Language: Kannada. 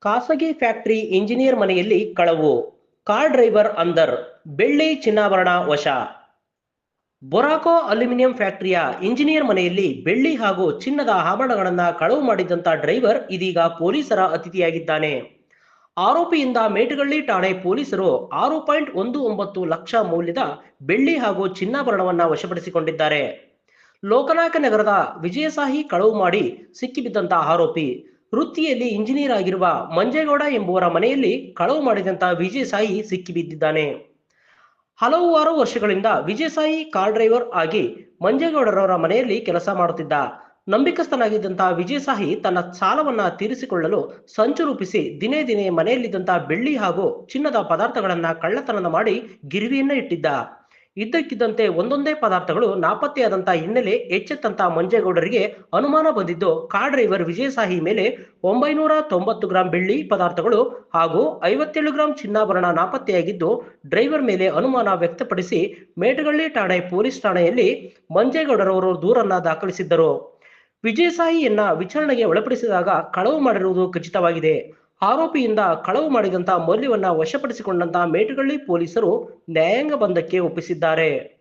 ಖಾಸಗಿ ಫ್ಯಾಕ್ಟರಿ ಇಂಜಿನಿಯರ್ ಮನೆಯಲ್ಲಿ ಕಳವು, ಕಾರ್ ಡ್ರೈವರ್ ಅಂದರ್, ಬೆಳ್ಳಿ ಚಿನ್ನಾಭರಣ ವಶ. ಬೊರಾಕೋ ಅಲ್ಯೂಮಿನಿಯಂ ಫ್ಯಾಕ್ಟರಿಯ ಇಂಜಿನಿಯರ್ ಮನೆಯಲ್ಲಿ ಬೆಳ್ಳಿ ಹಾಗೂ ಚಿನ್ನದ ಆಭರಣಗಳನ್ನು ಕಳವು ಮಾಡಿದಂತ ಡ್ರೈವರ್ ಇದೀಗ ಪೊಲೀಸರ ಅತಿಥಿಯಾಗಿದ್ದಾನೆ. ಆರೋಪಿಯಿಂದ ಮೇಟಗಳ್ಳಿ ಠಾಣೆ ಪೊಲೀಸರು 6.19 ಲಕ್ಷ ಮೌಲ್ಯದ ಬೆಳ್ಳಿ ಹಾಗೂ ಚಿನ್ನಾಭರಣವನ್ನ ವಶಪಡಿಸಿಕೊಂಡಿದ್ದಾರೆ. ಲೋಕನಾಯಕ ನಗರದ ವಿಜಯಸಾಹಿ ಕಳವು ಮಾಡಿ ಸಿಕ್ಕಿಬಿದ್ದಂತ ಆರೋಪಿ ವೃತ್ತಿಯಲ್ಲಿ ಇಂಜಿನಿಯರ್ ಆಗಿರುವ ಮಂಜೇಗೌಡ ಎಂಬುವರ ಮನೆಯಲ್ಲಿ ಕಳವು ಮಾಡಿದಂತ ವಿಜಯಸಾಯಿ ಸಿಕ್ಕಿಬಿದ್ದಿದ್ದಾನೆ. ಹಲವಾರು ವರ್ಷಗಳಿಂದ ವಿಜಯಸಾಯಿ ಕಾರ್ ಡ್ರೈವರ್ ಆಗಿ ಮಂಜೇಗೌಡರವರ ಮನೆಯಲ್ಲಿ ಕೆಲಸ ಮಾಡುತ್ತಿದ್ದ. ನಂಬಿಕಸ್ಥನಾಗಿದ್ದಂತಹ ವಿಜಯಸಾಯಿ ತನ್ನ ಸಾಲವನ್ನ ತೀರಿಸಿಕೊಳ್ಳಲು ಸಂಚು ರೂಪಿಸಿ ದಿನೇ ದಿನೇ ಮನೆಯಲ್ಲಿದ್ದಂತಹ ಬೆಳ್ಳಿ ಹಾಗೂ ಚಿನ್ನದ ಪದಾರ್ಥಗಳನ್ನ ಕಳ್ಳತನ ಮಾಡಿ ಗಿರಿವಿಯನ್ನ ಇಟ್ಟಿದ್ದ. ಇದ್ದಕ್ಕಿದ್ದಂತೆ ಒಂದೊಂದೇ ಪದಾರ್ಥಗಳು ನಾಪತ್ತೆಯಾದಂತಹ ಹಿನ್ನೆಲೆ ಎಚ್ಚೆತ್ತಂತ ಮಂಜೇಗೌಡರಿಗೆ ಅನುಮಾನ ಬಂದಿದ್ದು ಕಾರ್ ಡ್ರೈವರ್ ವಿಜಯಸಾಯಿ ಮೇಲೆ 990 ಗ್ರಾಂ ಬೆಳ್ಳಿ ಪದಾರ್ಥಗಳು ಹಾಗೂ 57 ಗ್ರಾಂ ಚಿನ್ನಾಭರಣ ನಾಪತ್ತೆಯಾಗಿದ್ದು ಡ್ರೈವರ್ ಮೇಲೆ ಅನುಮಾನ ವ್ಯಕ್ತಪಡಿಸಿ ಮೇಟಗಳ್ಳಿ ಠಾಣೆ ಪೊಲೀಸ್ ಠಾಣೆಯಲ್ಲಿ ಮಂಜೇಗೌಡರವರು ದೂರನ್ನ ದಾಖಲಿಸಿದ್ದರು. ವಿಜಯಸಾಯಿಯನ್ನ ವಿಚಾರಣೆಗೆ ಒಳಪಡಿಸಿದಾಗ ಕಳವು ಮಾಡಿರುವುದು ಖಚಿತವಾಗಿದೆ. ಆರೋಪಿಯಿಂದ ಕಳವು ಮಾಡಿದಂತಹ ಮೌಲ್ಯವನ್ನ ವಶಪಡಿಸಿಕೊಂಡಂತಹ ಮೇಟಗಳ್ಳಿ ಪೊಲೀಸರು ನ್ಯಾಯಾಂಗ ಬಂಧಕ್ಕೆ ಒಪ್ಪಿಸಿದ್ದಾರೆ.